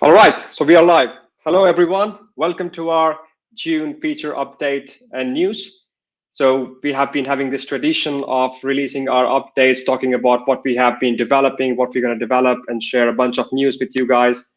All right, so we are live. Hello, everyone. Welcome to our June feature update and news. So we have been having this tradition of releasing our updates, talking about what we have been developing, what we're going to develop, and share a bunch of news with you guys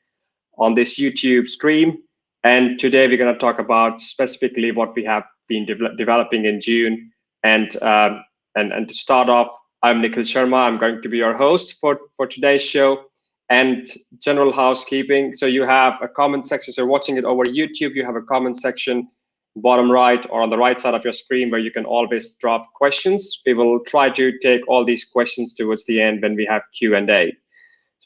on this YouTube stream. And today we're going to talk about specifically what we have been developing in June. And to start off, I'm Nikhil Sharma. I'm going to be your host for today's show. And general housekeeping. So you have a comment section. So you're watching it over YouTube. You have a comment section, bottom right or on the right side of your screen, where you can always drop questions. We will try to take all these questions towards the end when we have Q&A.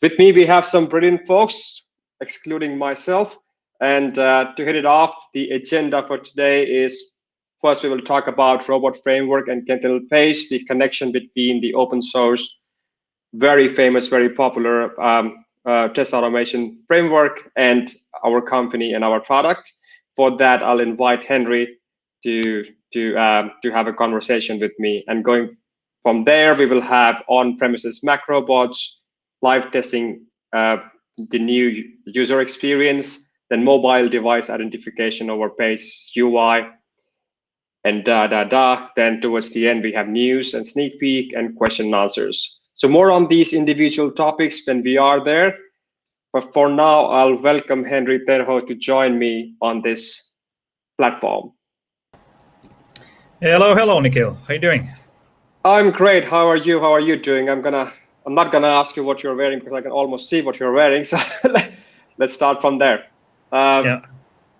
With me, we have some brilliant folks, excluding myself. And to hit it off, the agenda for today is first we will talk about robot framework and Qentinel Pace, the connection between the open source, very famous, very popular test automation framework and our company and our product. For that, I'll invite Henry to have a conversation with me. And going from there, we will have on-premises macro bots, live testing, the new user experience, then mobile device identification over Pace UI, and Then towards the end, we have news and sneak peek and question and answers. So more on these individual topics when we are there. But for now, I'll welcome Henry Terho to join me on this platform. Hello, Nikhil. How are you doing? I'm great. How are you? How are you doing? I'm not gonna ask you what you're wearing because I can almost see what you're wearing. So let's start from there. I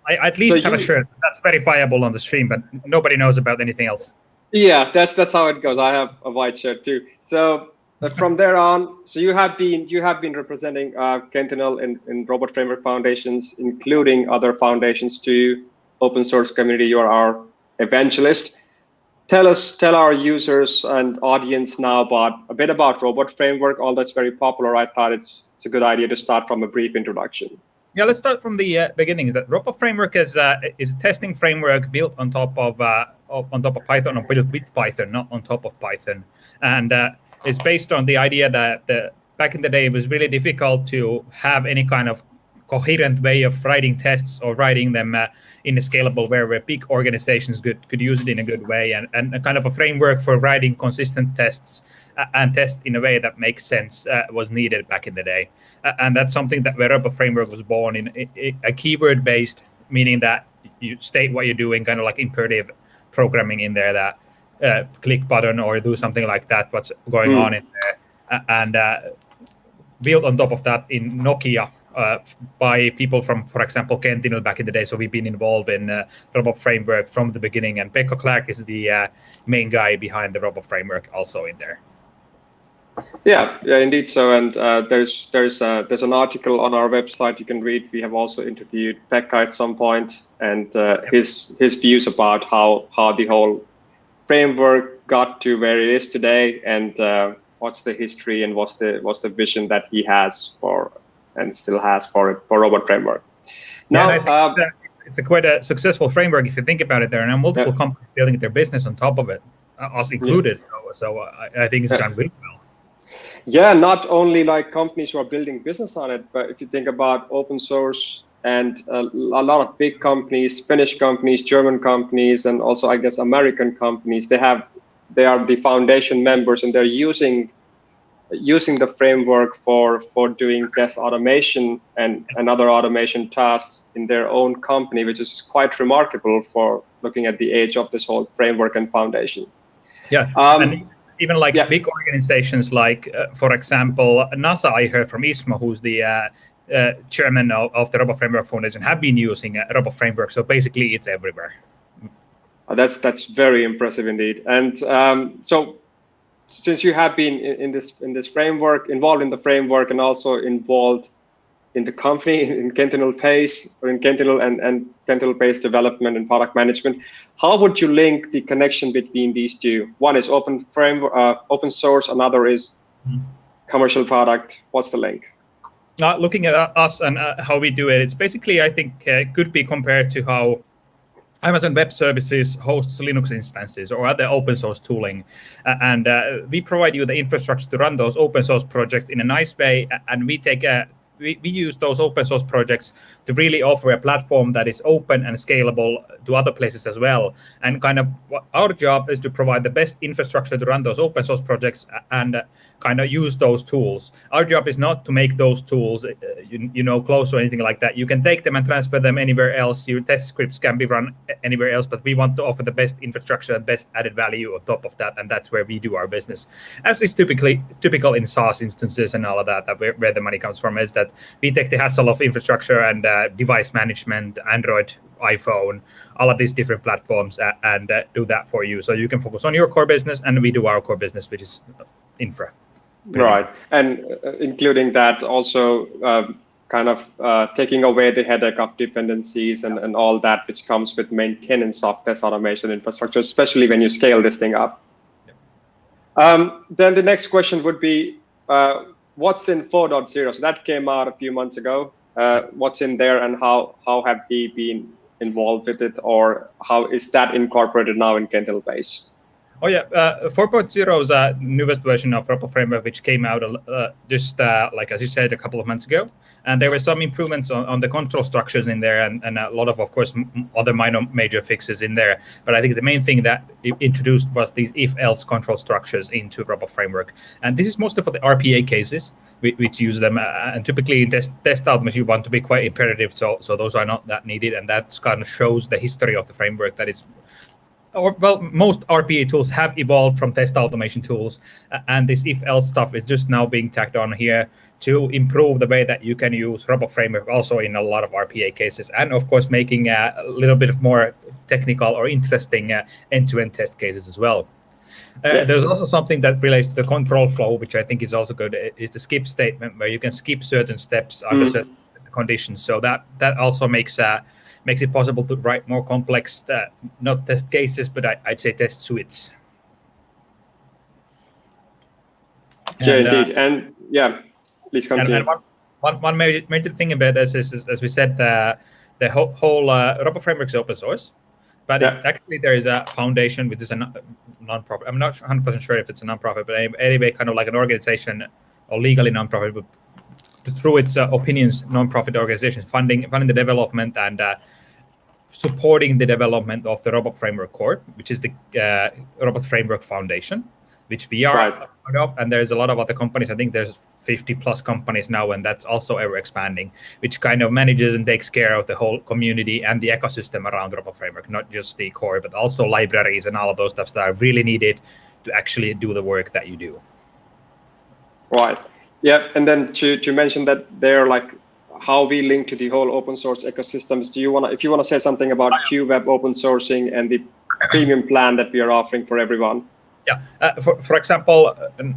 at least have a shirt that's verifiable on the stream, but nobody knows about anything else. Yeah, that's how it goes. I have a white shirt too. So. From there on, so you have been representing Qentinel in Robot Framework Foundations, including other foundations too, open source community. You are our evangelist. Tell our users and audience now a bit about Robot Framework. All that's very popular. I thought it's a good idea to start from a brief introduction. Yeah, let's start from the beginnings. That Robot Framework is a testing framework built on top of Python, or built with Python, not on top of Python, and it's based on the idea that back in the day, it was really difficult to have any kind of coherent way of writing tests or writing them in a scalable way where big organizations could use it in a good way, and a kind of a framework for writing consistent tests and tests in a way that makes sense was needed back in the day. And that's something that where Robot Framework was born in, a keyword-based, meaning that you state what you're doing, kind of like imperative programming in there, that click button or do something like that, what's going on in there, and built on top of that in Nokia by people from, for example, Qentinel back in the day. So we've been involved in Robot Framework from the beginning, and Pekka Clark is the main guy behind the Robot Framework also in there. Yeah, indeed. So, and there's an article on our website you can read. We have also interviewed Pekka at some point, and his views about how the whole framework got to where it is today, and what's the history and what's the vision that he has for and still has for Robot Framework. Now, I think it's quite a successful framework if you think about it. There are multiple companies building their business on top of it, us included. Yeah. So I think it's gone really well. Yeah, not only like companies who are building business on it, but if you think about open source and a lot of big companies, Finnish companies, German companies, and also I guess American companies, they are the foundation members, and they're using the framework for doing test automation and other automation tasks in their own company, which is quite remarkable for looking at the age of this whole framework and foundation. Yeah. And even like big organizations like, for example, NASA, I heard from Isma, who's the chairman of the Robot Framework Foundation, have been using Robot Framework. So basically, it's everywhere. That's very impressive indeed. And so, since you have been in this framework, involved in the framework, and also involved in the company in Qentinel Pace, or in Qentinel and Qentinel Pace development and product management, how would you link the connection between these two? One is open source, another is commercial product. What's the link? Looking at us and how we do it, it's basically, I think, could be compared to how Amazon Web Services hosts Linux instances or other open source tooling. And we provide you the infrastructure to run those open source projects in a nice way. And we take we use those open source projects to really offer a platform that is open and scalable to other places as well. And kind of our job is to provide the best infrastructure to run those open source projects and kind of use those tools. Our job is not to make those tools, close or anything like that. You can take them and transfer them anywhere else. Your test scripts can be run anywhere else, but we want to offer the best infrastructure and best added value on top of that, and that's where we do our business. As is typical in SaaS instances and all of that, where the money comes from, is that we take the hassle of infrastructure and device management, Android, iPhone, all of these different platforms, and do that for you. So you can focus on your core business, and we do our core business, which is infra. Right, and including that also taking away the headache of dependencies and all that which comes with maintenance of test automation infrastructure, especially when you scale this thing up. Then the next question would be, what's in 4.0? So that came out a few months ago. What's in there, and how have we been involved with it, or how is that incorporated now in Qentinel Pace? Oh yeah, 4.0 is a newest version of ROPA framework, which came out just like as you said, a couple of months ago. And there were some improvements on the control structures in there, and a lot of course, other major fixes in there. But I think the main thing that it introduced was these if-else control structures into ROPA framework. And this is mostly for the RPA cases, which use them. And typically in test automation, you want to be quite imperative, so those are not that needed. And that kind of shows the history of the framework that is. Most RPA tools have evolved from test automation tools, and this if-else stuff is just now being tacked on here to improve the way that you can use ROPA framework also in a lot of RPA cases, and of course making a little bit of more technical or interesting end-to-end test cases as well. There's also something that relates to the control flow, which I think is also good, is the skip statement, where you can skip certain steps under certain conditions. So that also makes it possible to write more complex, not test cases, but I'd say test suites. Yeah, indeed. And yeah, please continue. And one major thing about this is, as we said, the whole ROPA framework is open source, but it's actually there is a foundation, which is a non-profit. I'm not 100% sure if it's a non-profit, but anyway, kind of like an organization or legally non-profit, but through its opinions, non-profit organizations funding the development and supporting the development of the Robot Framework Core, which is the Robot Framework Foundation, which we are part of. And there's a lot of other companies. I think there's 50 plus companies now, and that's also ever expanding, which kind of manages and takes care of the whole community and the ecosystem around the Robot Framework, not just the core, but also libraries and all of those stuff that are really needed to actually do the work that you do. Right. Yeah. And then to mention that they're like how we link to the whole open source ecosystems. If you want to say something about QWeb open sourcing and the premium plan that we are offering for everyone? Yeah, for example,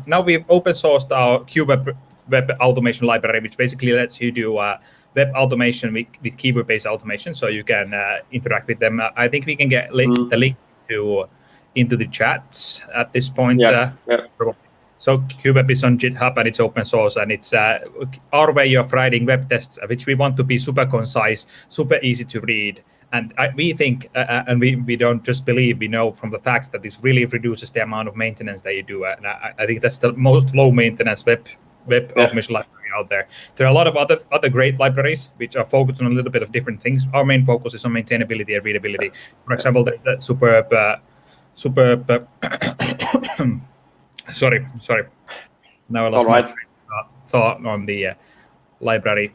now we've open sourced our QWeb web automation library, which basically lets you do web automation with keyword-based automation, so you can interact with them. I think we can get the link into the chat at this point. So QWeb is on GitHub and it's open source, and it's our way of writing web tests, which we want to be super concise, super easy to read. And we think, and we don't just believe, we know from the facts that this really reduces the amount of maintenance that you do. And I think that's the most low maintenance web automation library out there. There are a lot of other great libraries which are focused on a little bit of different things. Our main focus is on maintainability and readability. For example, the superb sorry. Now I lost my thought on the library.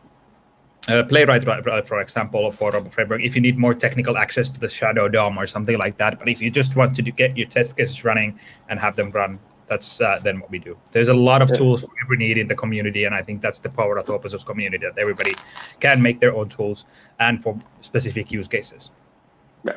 Playwright, for example, for Robot Framework, if you need more technical access to the Shadow DOM or something like that. But if you just want to get your test cases running and have them run, that's then what we do. There's a lot of tools for every need in the community, and I think that's the power of the open source community, that everybody can make their own tools and for specific use cases. Yeah.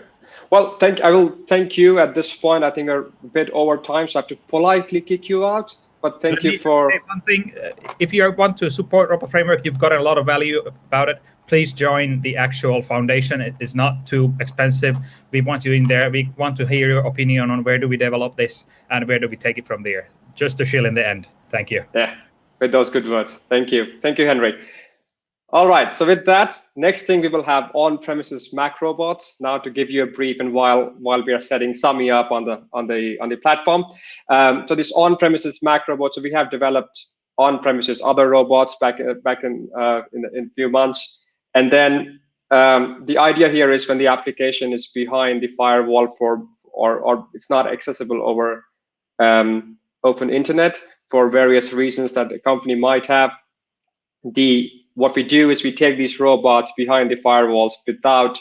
Well, I will thank you at this point. I think we're a bit over time, so I have to politely kick you out. But thank you for one thing. If you want to support ROPA Framework, you've got a lot of value about it. Please join the actual foundation. It is not too expensive. We want you in there. We want to hear your opinion on where do we develop this and where do we take it from there. Just a shill in the end. Thank you. Yeah, with those good words. Thank you. Thank you, Henry. All right, so with that, next thing we will have on-premises Mac robots. Now to give you a brief, and while we are setting Sami up on the platform, so this on-premises Mac robot, so we have developed on-premises other robots back in a few months. And then the idea here is when the application is behind the firewall or it's not accessible over open internet for various reasons that the company might have, what we do is we take these robots behind the firewalls without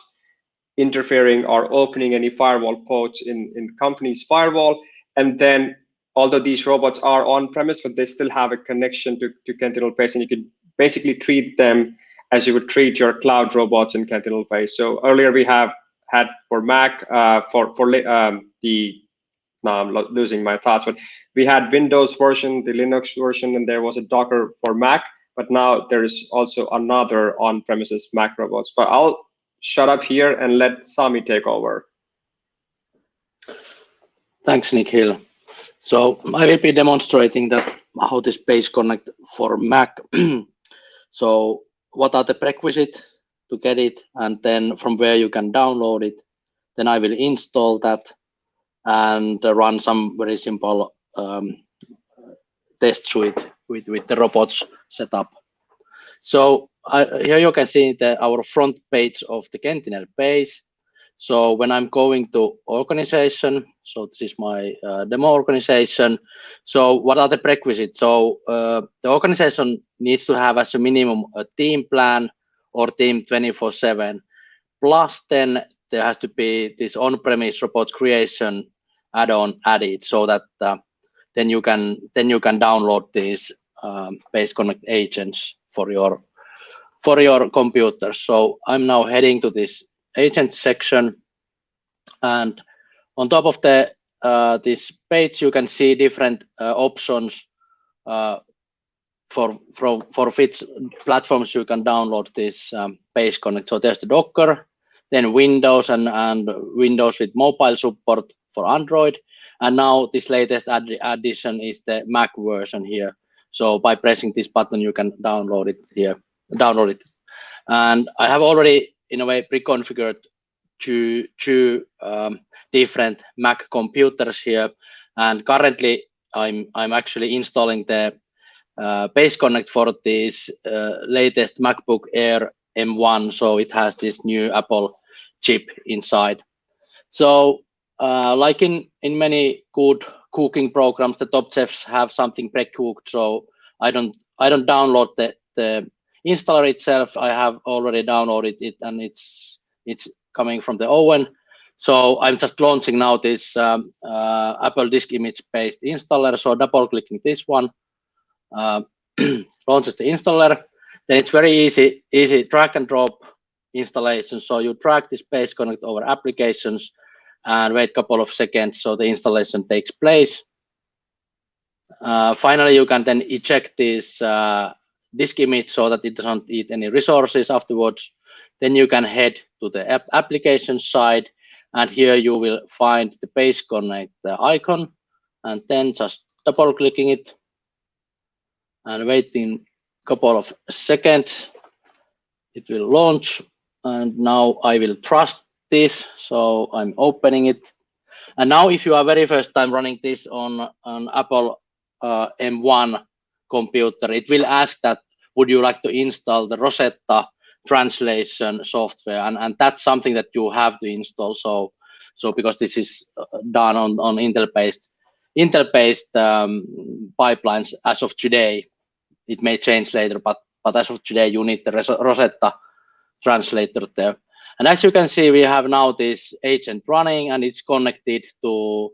interfering or opening any firewall ports in the company's firewall. And then, although these robots are on premise, but they still have a connection to Qentinel Pace, and you can basically treat them as you would treat your cloud robots in Qentinel Pace. So earlier we have had for Mac, now I'm losing my thoughts, but we had Windows version, the Linux version, and there was a Docker for Mac, but now there is also another on-premises Mac robots. But I'll shut up here and let Sami take over. Thanks, Nikhil. So I will be demonstrating that how this PaceConnect for Mac. So what are the prerequisites to get it, and then from where you can download it. Then I will install that and run some very simple test suite with the robots set up. So here you can see our front page of the Qentinel Pace. So when I'm going to organization, so this is my demo organization. So what are the prerequisites? So the organization needs to have as a minimum a team plan or team 24/7. Plus then there has to be this on-premise robot creation add-on added, so that then you can download these PaceConnect agents for your computer. So I'm now heading to this agent section, and on top of this page you can see different options for which platforms you can download this PaceConnect. So there's the Docker, then Windows and Windows with mobile support for Android, and now this latest addition is the Mac version here. So by pressing this button you can download it here. And I have already in a way pre-configured two different Mac computers here, and currently I'm actually installing the PaceConnect for this latest MacBook Air M1, so it has this new Apple chip inside. So like in many good cooking programs, the top chefs have something pre-cooked, so I don't download the installer itself. I have already downloaded it, and it's coming from the oven. So I'm just launching now this Apple disk image based installer. So double clicking this one launches the installer. Then it's very easy drag and drop installation. So you drag this PaceConnect over applications and wait a couple of seconds so the installation takes place. Finally, you can then eject this disk image so that it doesn't eat any resources afterwards. Then you can head to the application side, and here you will find the PaceConnect icon, and then just double clicking it and waiting a couple of seconds. It will launch, and now I will trust this, so I'm opening it. And now if you are very first time running this on an Apple M1 computer, it will ask that would you like to install the Rosetta translation software, and that's something that you have to install. So because this is done on Intel based pipelines as of today. It may change later, but as of today you need the Rosetta translator there. And as you can see, we have now this agent running, and it's connected to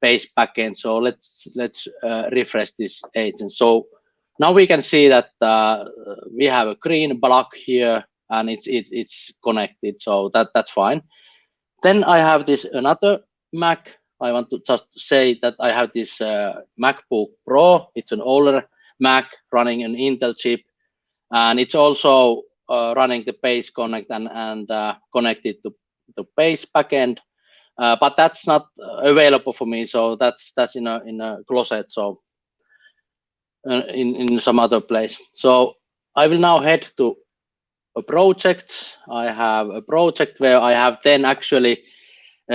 Pace backend. So let's refresh this agent. So now we can see that we have a green block here, and it's connected. So that's fine. Then I have this another Mac. I want to just say that I have this MacBook Pro. It's an older Mac running an Intel chip, and it's also running the PaceConnect and connected to the Pace backend. But that's not available for me. So that's in a closet. So in some other place. So I will now head to a project. I have a project where I have then actually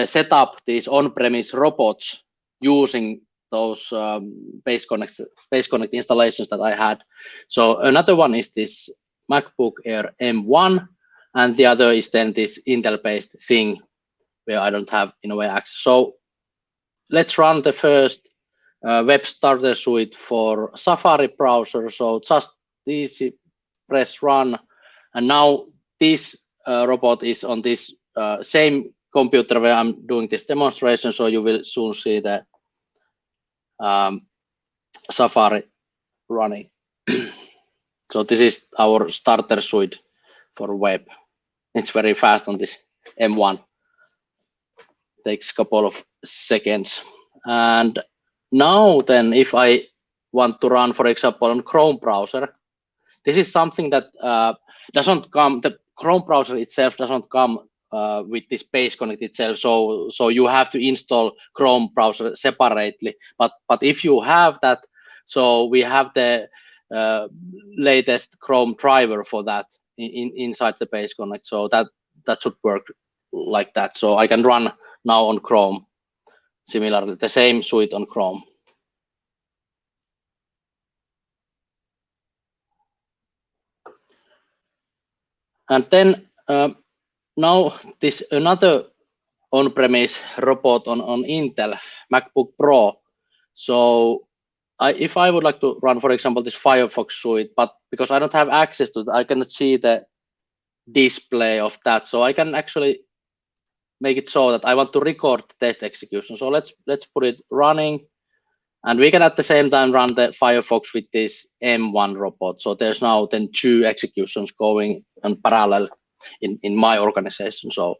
set up these on-premise robots using those PaceConnect installations that I had. So another one is this MacBook Air M1, and the other is then this Intel-based thing where I don't have in a way access. So let's run the first web starter suite for Safari browser. So just easy, press run, and now this robot is on this same computer where I'm doing this demonstration. So you will soon see the Safari running. So this is our starter suite for web. It's very fast on this M1. Takes a couple of seconds. And now then, if I want to run, for example, on Chrome browser, this is something that doesn't come, the Chrome browser itself doesn't come with this PaceConnect itself. So you have to install Chrome browser separately. But if you have that, so we have the latest Chrome driver for that inside the PaceConnect. So that should work like that. So I can run now on Chrome, similarly, the same suite on Chrome. And then now this another on-premise robot on Intel MacBook Pro. So if I would like to run, for example, this Firefox suite, but because I don't have access to it, I cannot see the display of that. So I can actually make it so that I want to record the test execution. So let's put it running, and we can at the same time run the Firefox with this M1 robot. So there's now then 2 executions going in parallel in my organization. So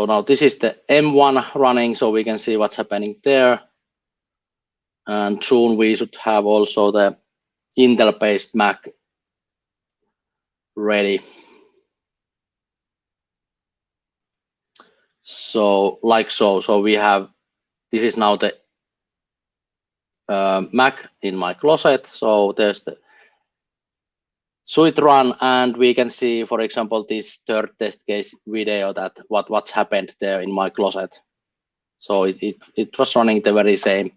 now this is the M1 running, so we can see what's happening there. And soon we should have also the Intel-based Mac ready. So like so we have, this is now the Mac in my closet. So there's the suite run, and we can see, for example, this third test case video that what's happened there in my closet. So it was running the very same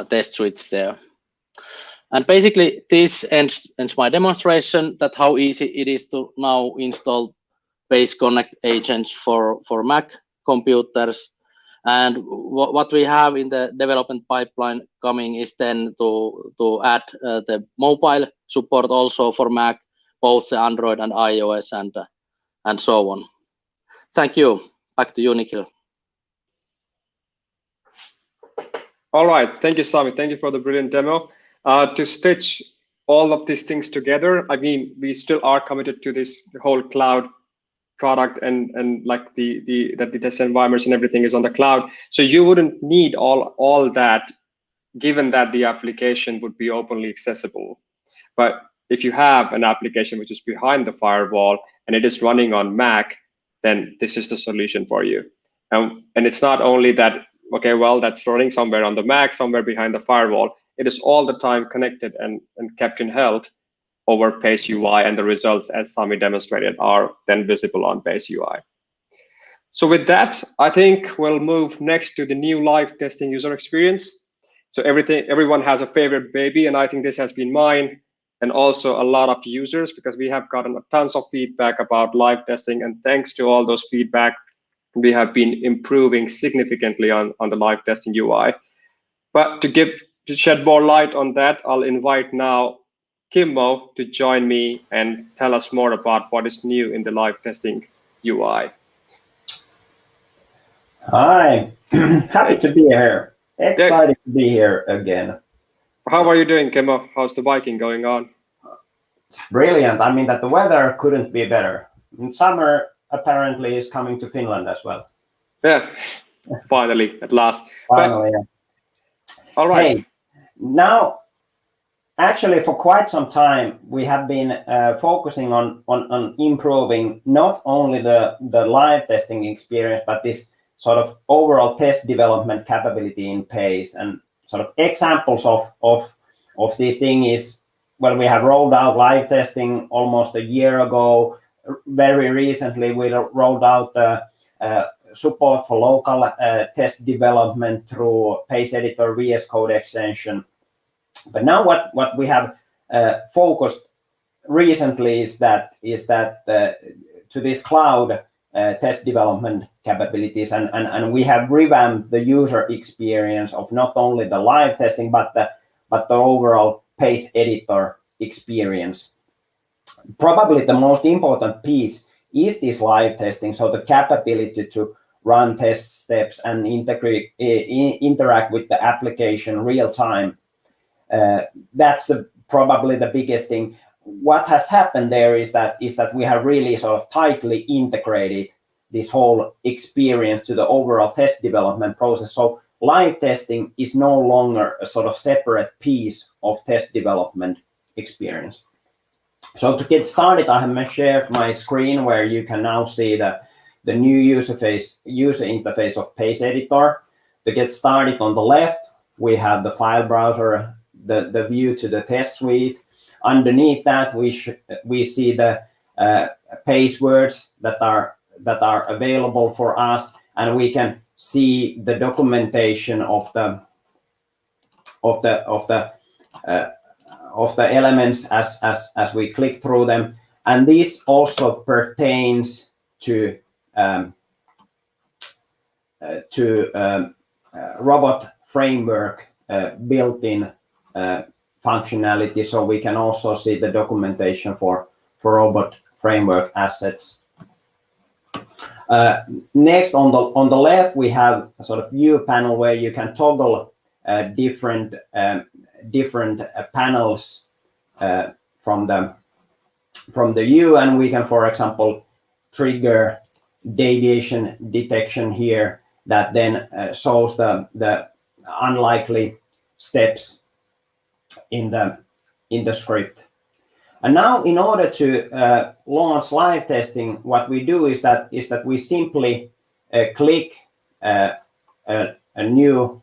test suite there. And basically this ends my demonstration, that how easy it is to now install PaceConnect agents for Mac computers. And what we have in the development pipeline coming is then to add the mobile support also for Mac, both the Android and iOS and so on. Thank you. Back to you, Nikhil. All right, thank you, Sami. Thank you for the brilliant demo. To stitch all of these things together, I mean, we still are committed to this whole cloud product and like the test environments and everything is on the cloud. So you wouldn't need all that, given that the application would be openly accessible. But if you have an application which is behind the firewall and it is running on Mac, then this is the solution for you. And it's not only that, okay, well, that's running somewhere on the Mac, somewhere behind the firewall. It is all the time connected and kept in health over Pace UI, and the results, as Sami demonstrated, are then visible on Pace UI. So with that, I think we'll move next to the new LiveTesting user experience. So everyone has a favorite baby, and I think this has been mine, and also a lot of users, because we have gotten tons of feedback about LiveTesting, and thanks to all those feedback, we have been improving significantly on the LiveTesting UI. But to shed more light on that, I'll invite now Kimmo to join me and tell us more about what is new in the LiveTesting UI. Hi, happy to be here. Excited to be here again. How are you doing, Kimmo? How's the biking going on? It's brilliant. I mean, that the weather couldn't be better. Summer apparently is coming to Finland as well. Yeah, finally, at last. Finally, yeah. All right. Hey, now, actually, for quite some time, we have been focusing on improving not only the live testing experience, but this sort of overall test development capability in Pace. And sort of examples of this thing is, well, we have rolled out live testing almost a year ago. Very recently, we rolled out the support for local test development through Pace Editor VS Code extension. But now what we have focused recently is that to this cloud test development capabilities, and we have revamped the user experience of not only the live testing but the overall Pace Editor experience. Probably the most important piece is this live testing, so the capability to run test steps and interact with the application real time. That's probably the biggest thing. What has happened there is that we have really sort of tightly integrated this whole experience to the overall test development process. So live testing is no longer a sort of separate piece of test development experience. So to get started, I have shared my screen where you can now see the new user interface of Pace Editor. To get started, on the left, we have the file browser, the view to the test suite. Underneath that, we see the Pace words that are available for us, and we can see the documentation of the elements as we click through them. And this also pertains to robot framework built-in functionality, so we can also see the documentation for robot framework assets. Next, on the left, we have a sort of view panel where you can toggle different panels from the view, and we can, for example, trigger deviation detection here that then shows the unlikely steps in the script. And now, in order to launch live testing, what we do is that we simply click a new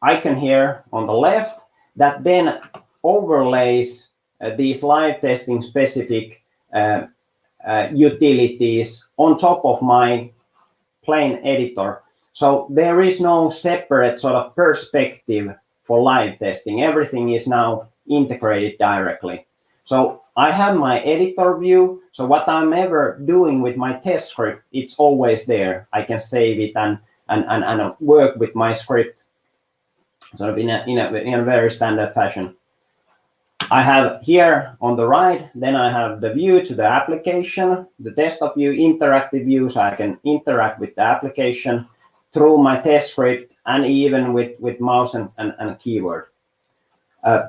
icon here on the left that then overlays these live testing specific utilities on top of my plain editor. So there is no separate sort of perspective for live testing. Everything is now integrated directly. So I have my editor view. So what I'm ever doing with my test script, it's always there. I can save it and work with my script sort of in a very standard fashion. I have here on the right, then I have the view to the application, the desktop view, interactive view, so I can interact with the application through my test script and even with mouse and keyboard.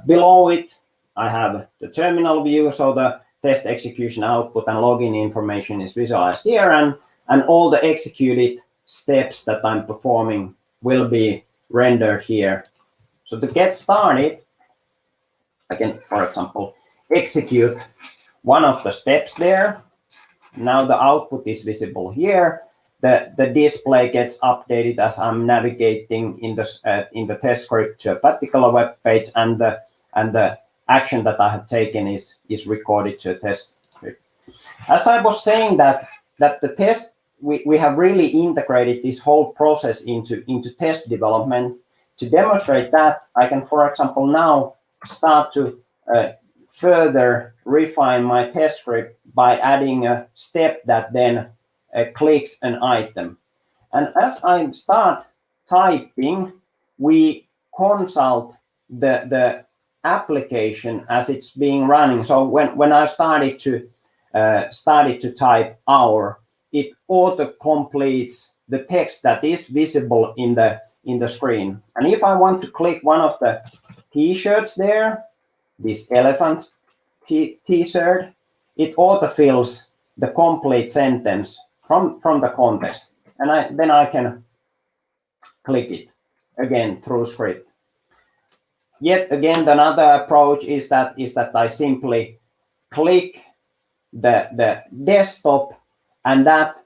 Below it, I have the terminal view, so the test execution output and login information is visualized here, and all the executed steps that I'm performing will be rendered here. So to get started, I can, for example, execute one of the steps there. Now the output is visible here. The display gets updated as I'm navigating in the test script to a particular web page, and the action that I have taken is recorded to a test script. As I was saying that the test, we have really integrated this whole process into test development. To demonstrate that, I can, for example, now start to further refine my test script by adding a step that then clicks an item. And as I start typing, we consult the application as it's being running. So when I started to type hour, it auto completes the text that is visible in the screen. And if I want to click one of the t-shirts there, this elephant t-shirt, it autofills the complete sentence from the context, and then I can click it again through script. Yet again, another approach is that I simply click the desktop, and that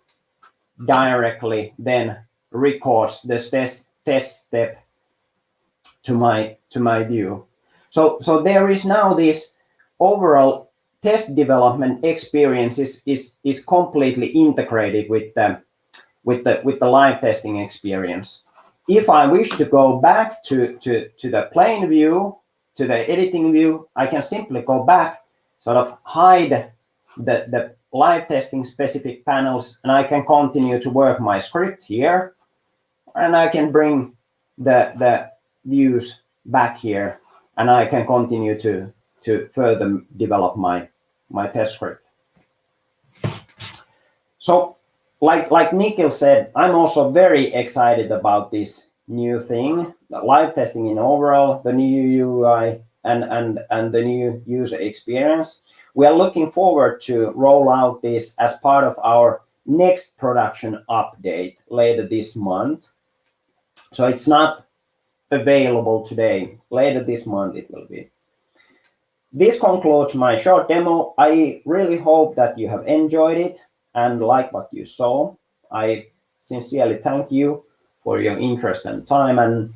directly then records the test step to my view. So there is now this overall test development experience is completely integrated with the with the live testing experience. If I wish to go back to the plain view, to the editing view, I can simply go back, sort of hide the live testing specific panels, and I can continue to work my script here, and I can bring the views back here, and I can continue to further develop my test script. So like Nikhil said, I'm also very excited about this new thing, the live testing in overall, the new UI and the new user experience. We are looking forward to roll out this as part of our next production update later this month. So it's not available today. Later this month it will be. This concludes my short demo. I really hope that you have enjoyed it and like what you saw. I sincerely thank you for your interest and time, and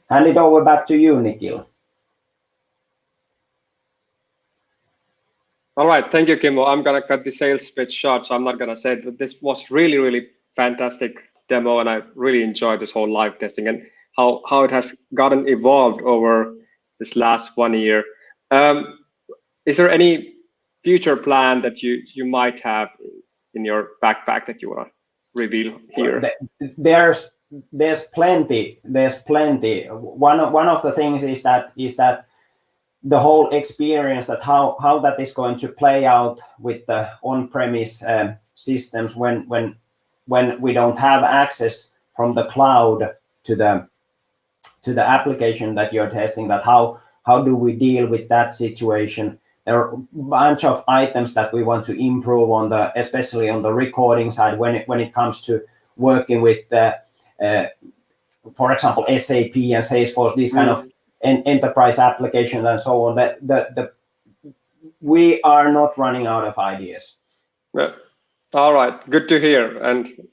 hand it over back to you, Nikhil. All right, thank you, Kimmo. I'm gonna cut the sales pitch short, so I'm not gonna say it, but this was really fantastic demo, and I really enjoyed this whole live testing and how it has gotten evolved over this last 1 year. Is there any future plan that you might have in your backpack that you want to reveal here? There's plenty. One of the things is that the whole experience, that how that is going to play out with the on-premise systems when we don't have access from the cloud to the application that you're testing. That how do we deal with that situation? There are a bunch of items that we want to improve on especially on the recording side when it comes to working with for example, SAP and Salesforce, these kind of enterprise applications and so on. We are not running out of ideas. Yeah. All right, good to hear, and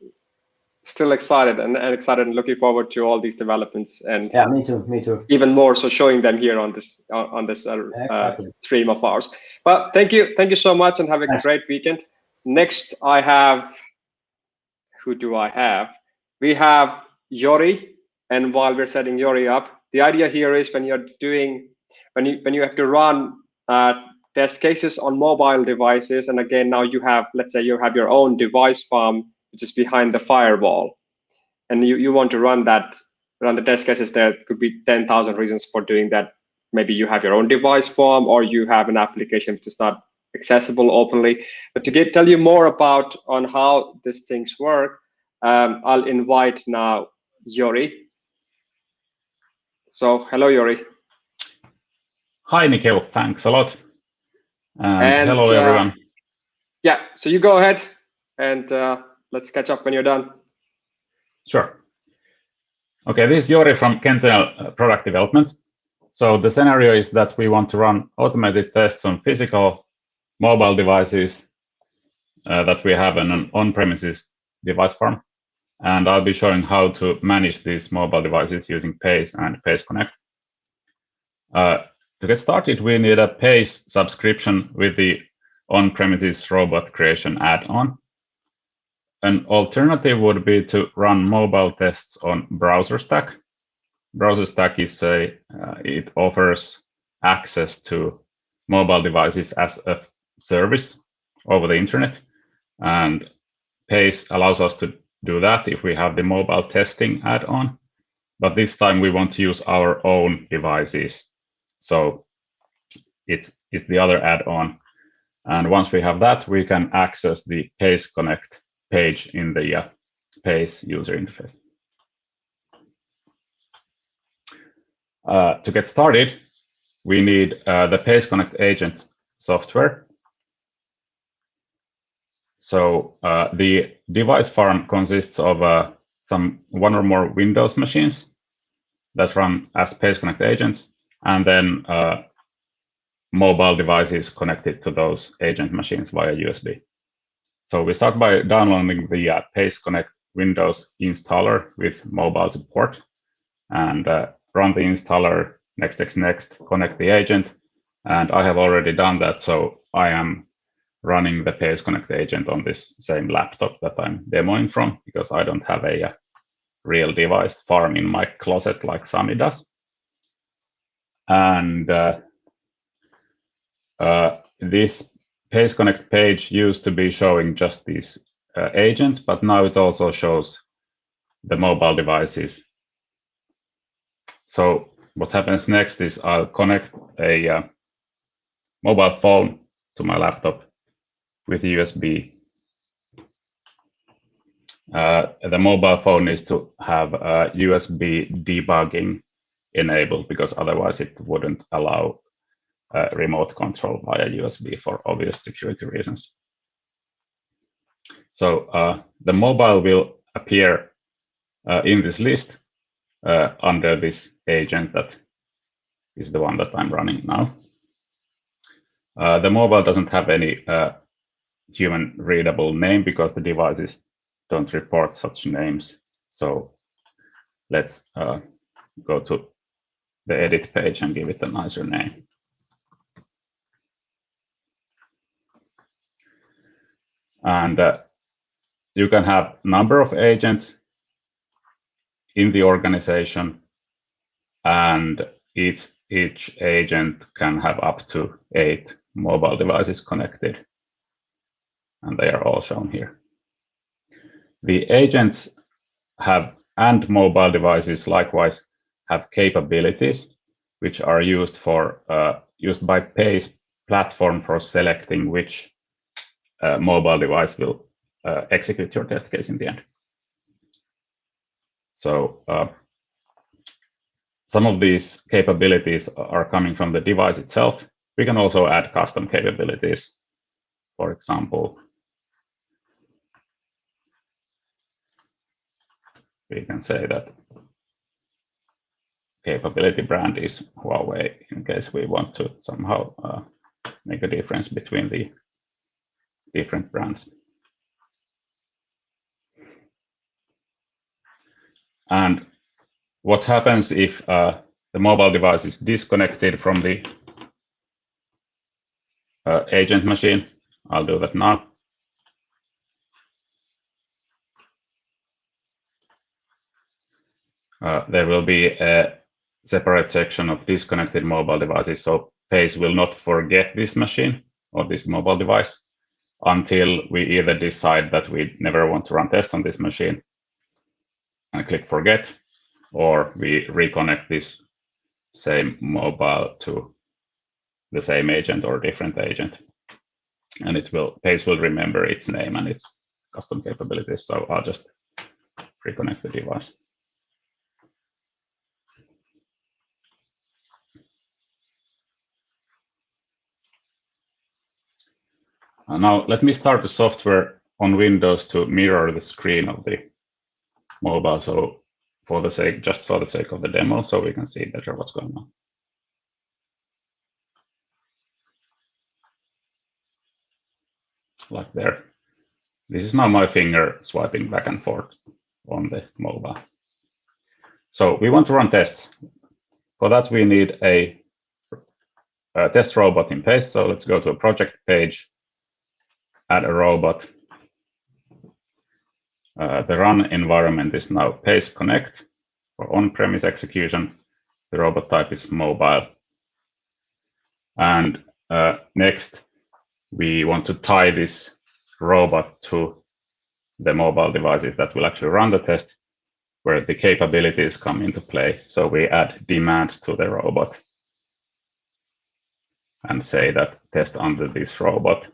still excited and looking forward to all these developments. And yeah, me too. Even more so showing them here on this exactly. stream of ours. But thank you so much, and have a great weekend. Next, I have, who do I have? We have Jori, and while we're setting Jori up, the idea here is when you have to run test cases on mobile devices, and again now let's say you have your own device farm which is behind the firewall, and you want to run the test cases. There could be 10,000 reasons for doing that. Maybe you have your own device farm, or you have an application which is not accessible openly. But to tell you more about on how these things work, I'll invite now Jori. So hello, Jori. Hi, Nikhil. Thanks a lot. And hello, everyone. Yeah, so you go ahead, and let's catch up when you're done. Sure. Okay, this is Jori from Qentinel Product Development. So the scenario is that we want to run automated tests on physical mobile devices that we have in an on-premises device farm. And I'll be showing how to manage these mobile devices using Pace and PaceConnect. To get started, we need a Pace subscription with the on-premises robot creation add-on. An alternative would be to run mobile tests on BrowserStack. BrowserStack is it offers access to mobile devices as a service over the internet, and Pace allows us to do that if we have the mobile testing add-on. But this time we want to use our own devices, so it's the other add-on. And once we have that, we can access the PaceConnect page in the Pace user interface. To get started, we need the PaceConnect agent software. So the device farm consists of one or more Windows machines that run as PaceConnect agents, and then mobile devices connected to those agent machines via USB. So we start by downloading the PaceConnect Windows installer with mobile support, and run the installer, next, connect the agent. And I have already done that, so I am running the PaceConnect agent on this same laptop that I'm demoing from, because I don't have a real device farm in my closet like Sami does. And this PaceConnect page used to be showing just these agents, but now it also shows the mobile devices. So what happens next is I'll connect a mobile phone to my laptop with USB. The mobile phone needs to have USB debugging enabled, because otherwise it wouldn't allow remote control via USB for obvious security reasons. So the mobile will appear in this list under this agent that is the one that I'm running now. The mobile doesn't have any human readable name because the devices don't report such names. So let's go to the edit page and give it a nicer name. And you can have number of agents in the organization, and each agent can have up to 8 mobile devices connected, and they are all shown here. The agents have, and mobile devices likewise have capabilities which are used for used by Pace platform for selecting which mobile device will execute your test case in the end. So some of these capabilities are coming from the device itself. We can also add custom capabilities. For example, we can say that capability brand is Huawei, in case we want to somehow make a difference between the different brands. And what happens if the mobile device is disconnected from the agent machine? I'll do that now. There will be a separate section of disconnected mobile devices, so Pace will not forget this machine or this mobile device until we either decide that we never want to run tests on this machine and click forget, or we reconnect this same mobile to the same agent or different agent, and Pace will remember its name and its custom capabilities. So I'll just reconnect the device. Now let me start the software on Windows to mirror the screen of the mobile. So just for the sake of the demo, so we can see better what's going on. Like there. This is now my finger swiping back and forth on the mobile. So we want to run tests. For that, we need a test robot in Pace. So let's go to a project page, add a robot. The run environment is now PaceConnect for on-premise execution. The robot type is mobile. And next, we want to tie this robot to the mobile devices that will actually run the test, where the capabilities come into play. So we add demands to the robot and say that tests under this robot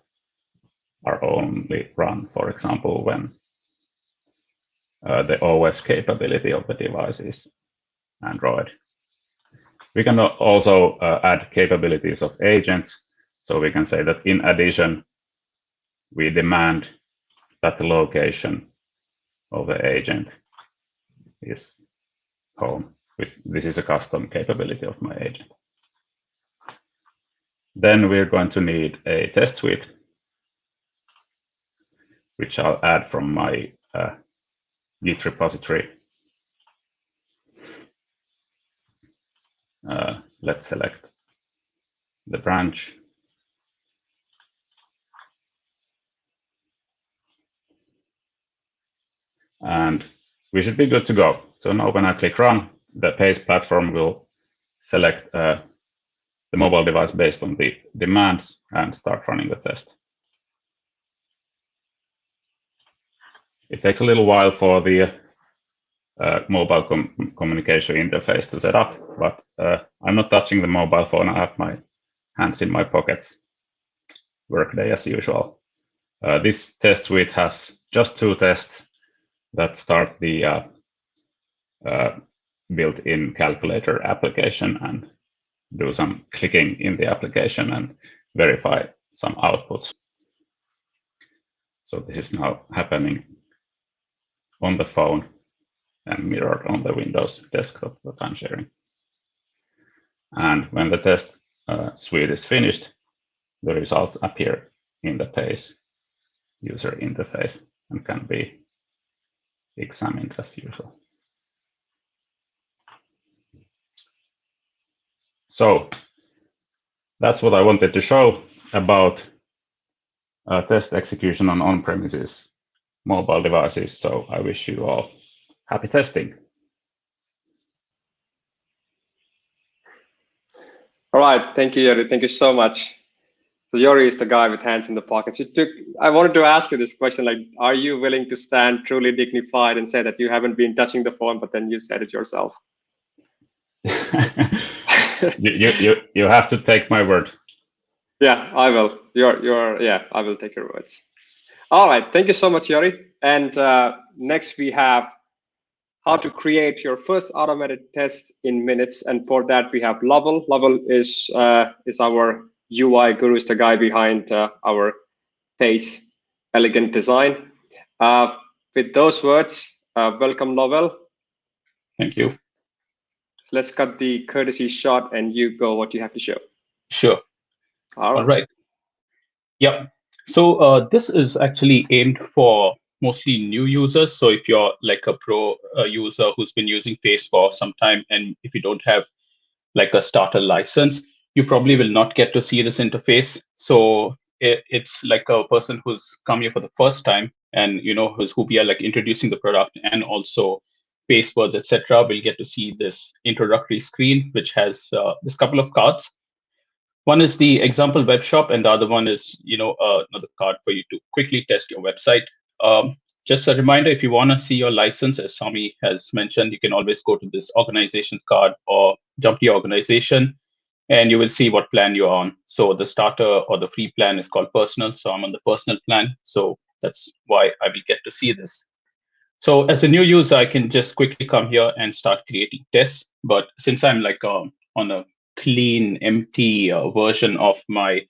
are only run, for example, when the OS capability of the device is Android. We can also add capabilities of agents. So we can say that in addition, we demand that the location of the agent is home. This is a custom capability of my agent. Then we're going to need a test suite, which I'll add from my Git repository. Let's select the branch. and we should be good to go. So now when I click run, the Pace platform will select the mobile device based on the demands and start running the test. It takes a little while for the mobile communication interface to set up, but I'm not touching the mobile phone. I have my hands in my pockets. Workday as usual. This test suite has just 2 tests that start the built-in calculator application and do some clicking in the application and verify some outputs. So this is now happening on the phone and mirrored on the Windows desktop that I'm sharing. And when the test suite is finished, the results appear in the Pace user interface and can be examined as usual. So that's what I wanted to show about test execution on on-premises mobile devices. So I wish you all happy testing. All right, thank you, Jori. Thank you so much. So Jori is the guy with hands in the pockets. I wanted to ask you this question, like, are you willing to stand truly dignified and say that you haven't been touching the phone, but then you said it yourself? you have to take my word. Yeah, I will. I will take your words. All right, thank you so much, Jori. And next we have how to create your first automated test in minutes. And for that we have Lovell. Lovell is our UI guru, is the guy behind our Pace elegant design. With those words, welcome, Lovell. Thank you. Let's cut the courtesy shot and you go what you have to show. Sure. All right. Yeah. So this is actually aimed for mostly new users. So if you're like a pro user who's been using Pace for some time, and if you don't have like a starter license, you probably will not get to see this interface. So it's like a person who's come here for the first time, and who we are like introducing the product, and also Pace words, etc. will get to see this introductory screen, which has this couple of cards. One is the example web shop, and the other one is, another card for you to quickly test your website. Just a reminder, if you want to see your license, as Sami has mentioned, you can always go to this organizations card or jump to your organization, and you will see what plan you're on. So the starter or the free plan is called personal. So I'm on the personal plan. So that's why I will get to see this. So as a new user, I can just quickly come here and start creating tests. But since I'm like on a clean, empty version of my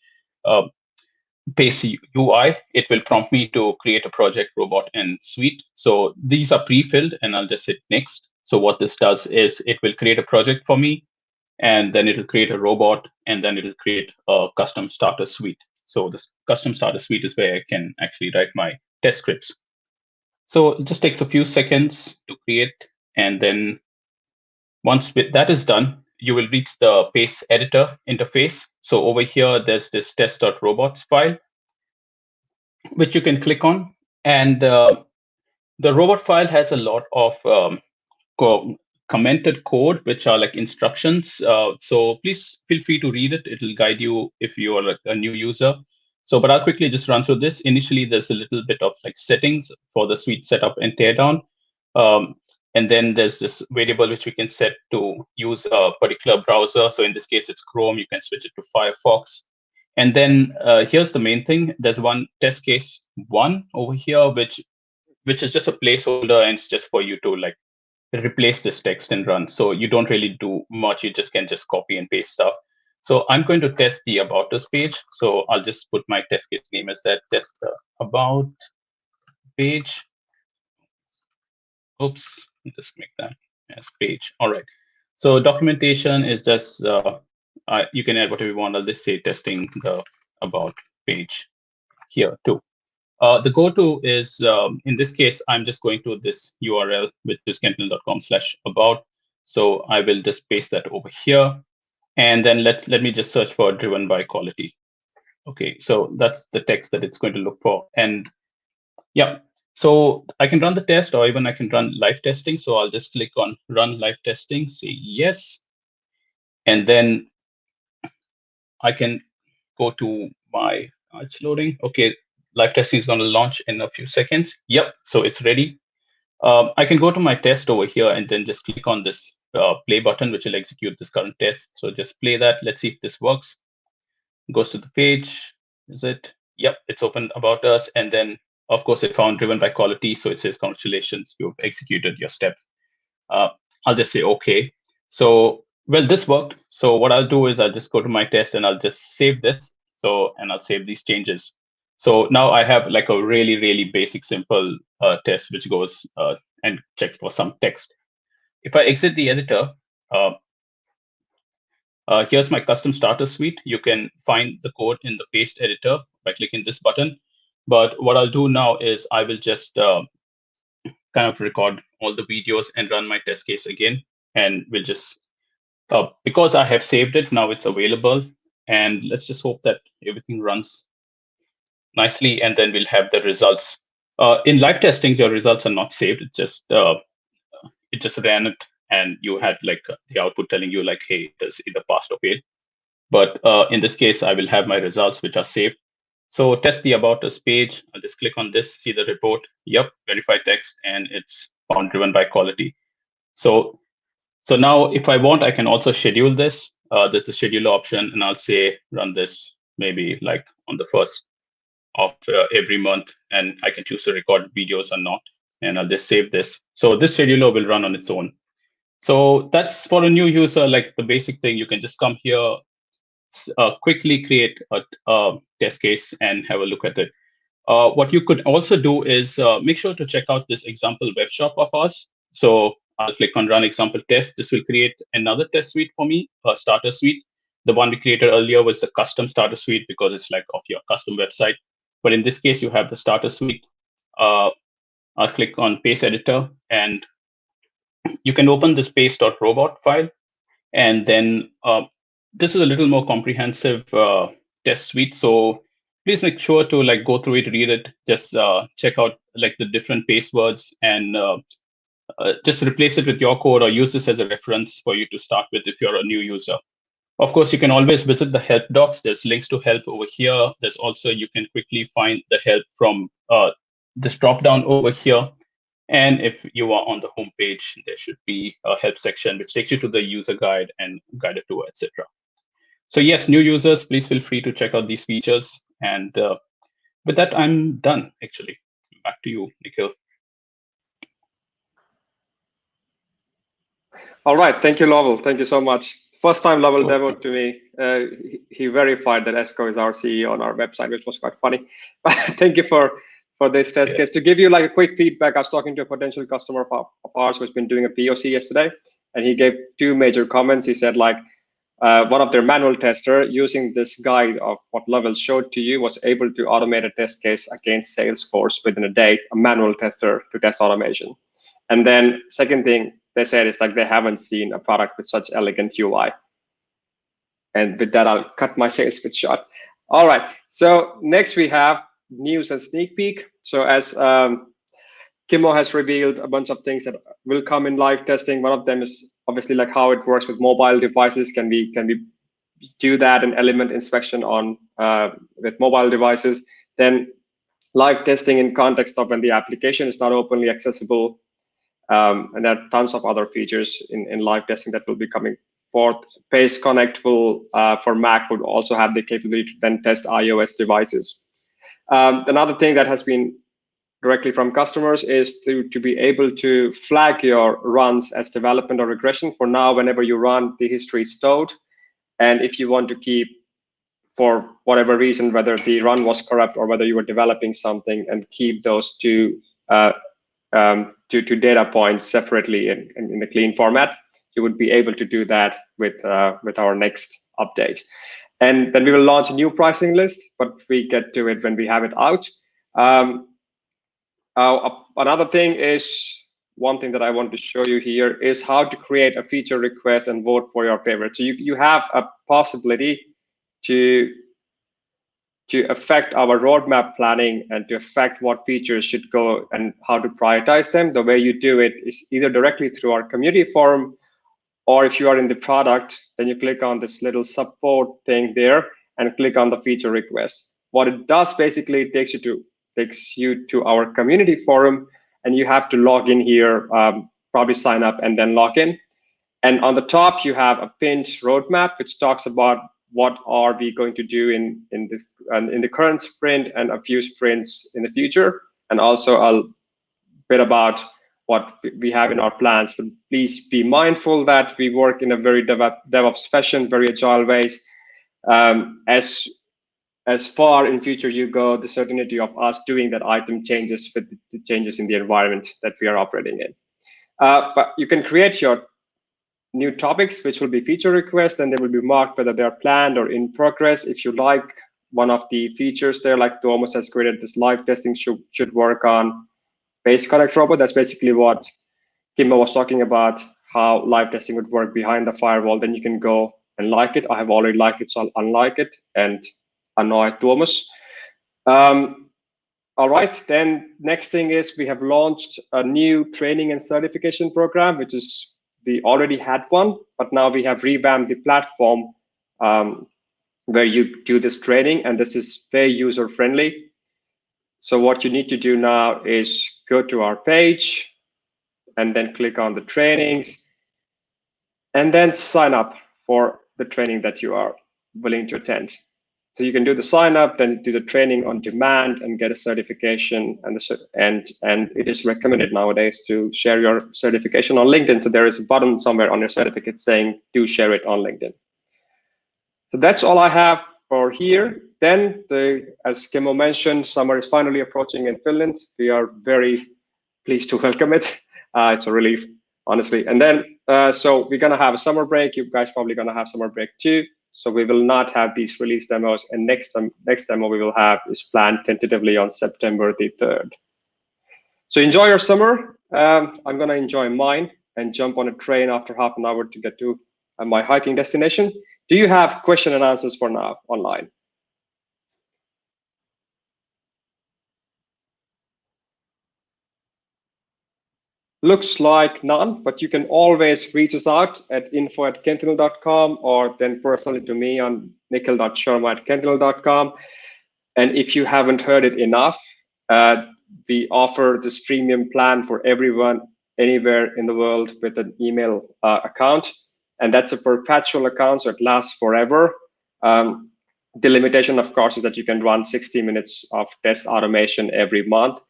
Pace UI, it will prompt me to create a project, robot, and suite. So these are pre-filled, and I'll just hit next. So what this does is it will create a project for me, and then it will create a robot, and then it will create a custom starter suite. So this custom starter suite is where I can actually write my test scripts. So it just takes a few seconds to create, and then once that is done, you will reach the Pace editor interface. So over here, there's this test.robots file, which you can click on. And the robot file has a lot of commented code, which are like instructions. So please feel free to read it. It will guide you if you are like a new user. So, but I'll quickly just run through this. Initially, there's a little bit of like settings for the suite setup and teardown. And then there's this variable which we can set to use a particular browser. So in this case, it's Chrome. You can switch it to Firefox. And then here's the main thing. There's one test case 1 over here, which is just a placeholder, and it's just for you to like replace this text and run. So you don't really do much. You can just copy and paste stuff. So I'm going to test the About Us page. So I'll just put my test case name as that, test About page. Oops, just make that as page. All right. So documentation is just, you can add whatever you want. I'll just say testing the About page here too. The go-to is, in this case, I'm just going to this URL, which is qentinel.com/about. So I will just paste that over here. And then let me just search for driven by quality. Okay, so that's the text that it's going to look for. And yeah, So I can run the test, or even I can run live testing. So I'll just click on run live testing, say yes. And then I can go to my, it's loading. Okay, live testing is going to launch in a few seconds. Yep, so it's ready. I can go to my test over here and then just click on this play button, which will execute this current test. So just play that. Let's see if this works. Goes to the page. Is it? Yep, it's open about us. And then, of course, it found driven by quality. So it says, congratulations, you've executed your step. I'll just say, OK. So, well, this worked. So what I'll do is I'll just go to my test and I'll just save this. So, and I'll save these changes. So now I have like a really, really basic, simple test, which goes and checks for some text. If I exit the editor, here's my custom starter suite. You can find the code in the paste editor by clicking this button. But what I'll do now is I will just kind of record all the videos and run my test case again. And we'll just, because I have saved it, now it's available. And let's just hope that everything runs nicely, and then we'll have the results. In live testing, your results are not saved. It just ran it, and you had like the output telling you like, hey, it has either passed or failed. But in this case, I will have my results, which are saved. So test the About Us page. I'll just click on this, see the report. Yep, verified text, and it's found driven by quality. So now if I want, I can also schedule this. There's the scheduler option, and I'll say run this maybe like on the 1st of every month, and I can choose to record videos or not. And I'll just save this. So this scheduler will run on its own. So that's for a new user, like the basic thing. You can just come here, quickly create a test case and have a look at it. What you could also do is make sure to check out this example web shop of ours. So I'll click on run example test. This will create another test suite for me, a starter suite. The one we created earlier was the custom starter suite because it's like of your custom website. But in this case, you have the starter suite. I'll click on Pace Editor, and you can open this pace.robot file. And then this is a little more comprehensive test suite. So please make sure to like go through it, read it, just check out like the different Pace words, and just replace it with your code or use this as a reference for you to start with if you're a new user. Of course, you can always visit the help docs. There's links to help over here. There's also, you can quickly find the help from this drop-down over here. And if you are on the home page, there should be a help section, which takes you to the user guide and guided tour, etc. So yes, new users, please feel free to check out these features. And with that, I'm done, actually. Back to you, Nikhil. All right, thank you, Lovell. Thank you so much. First time Lovell demoed to me. He verified that Esko is our CEO on our website, which was quite funny. Thank you for this test case. To give you like a quick feedback, I was talking to a potential customer of ours who's been doing a POC yesterday, and he gave 2 major comments. He said like one of their manual tester using this guide of what Lovell showed to you was able to automate a test case against Salesforce within a day, a manual tester to test automation. And then second thing they said is like they haven't seen a product with such elegant UI. And with that, I'll cut my sales pitch short. All right, so next we have news and sneak peek. So as Kimmo has revealed a bunch of things that will come in live testing. One of them is obviously like how it works with mobile devices. Can we do that and element inspection on with mobile devices? Then live testing in context of when the application is not openly accessible. And there are tons of other features in live testing that will be coming forth. PaceConnect will, for Mac, would also have the capability to then test iOS devices. Another thing that has been directly from customers is to be able to flag your runs as development or regression. For now, whenever you run, the history is stored. And if you want to keep, for whatever reason, whether the run was corrupt or whether you were developing something, and keep those two data points separately in a clean format, you would be able to do that with our next update. And then we will launch a new pricing list, but we get to it when we have it out. Another thing is, one thing that I want to show you here is how to create a feature request and vote for your favorite. So you have a possibility to to affect our roadmap planning and to affect what features should go and how to prioritize them, the way you do it is either directly through our community forum, or if you are in the product, then you click on this little support thing there and click on the feature request. What it does basically takes you to our community forum, and you have to log in here, probably sign up and then log in. And on the top, you have a pinned roadmap, which talks about what are we going to do in the current sprint and a few sprints in the future, and also a bit about what we have in our plans. But please be mindful that we work in a very DevOps fashion, very agile ways. As far in future you go, the certainty of us doing that item changes with the changes in the environment that we are operating in. But you can create your new topics, which will be feature requests, and they will be marked whether they're planned or in progress. If you like one of the features there, like Tuomas has created, this live testing should work on PaceConnect robot. That's basically what Kimmo was talking about, how live testing would work behind the firewall. Then you can go and like it. I have already liked it, so I'll unlike it and annoy Tuomas. All right, then next thing is we have launched a new training and certification program, which is, we already had one, but now we have revamped the platform where you do this training, and this is very user-friendly. So what you need to do now is go to our page and then click on the trainings and then sign up for the training that you are willing to attend. So you can do the sign up, then do the training on demand and get a certification. And it is recommended nowadays to share your certification on LinkedIn. So there is a button somewhere on your certificate saying, do share it on LinkedIn. So that's all I have for here. Then, as Kimmo mentioned, summer is finally approaching in Finland. We are very pleased to welcome it. It's a relief, honestly. And then, so we're gonna have a summer break. You guys probably gonna have summer break too. So we will not have these release demos, and next demo we will have is planned tentatively on September the 3rd. So enjoy your summer. I'm gonna enjoy mine and jump on a train after half an hour to get to my hiking destination. Do you have question and answers for now online? Looks like none, but you can always reach us out at info@qentinel.com, or then personally to me on nikhil.sharma@qentinel.com. And if you haven't heard it enough, we offer this premium plan for everyone anywhere in the world with an email account. And that's a perpetual account, so it lasts forever. The limitation, of course, is that you can run 60 minutes of test automation every month.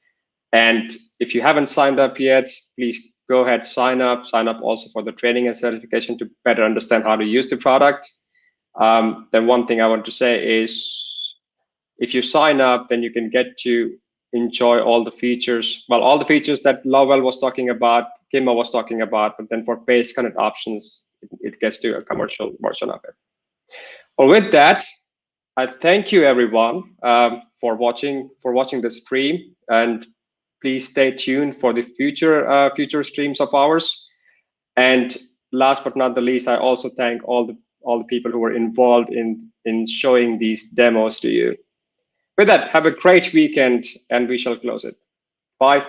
And if you haven't signed up yet, please go ahead, sign up also for the training and certification to better understand how to use the product. Then one thing I want to say is, if you sign up, then you can get to enjoy all the features. Well, all the features that Lowell was talking about, Kimmo was talking about, but then for PaceConnect options, it gets to a commercial version of it. Well, with that, I thank you everyone for watching the stream, and please stay tuned for the future streams of ours. And last but not the least, I also thank all the people who were involved in showing these demos to you. With that, have a great weekend, and we shall close it. Bye.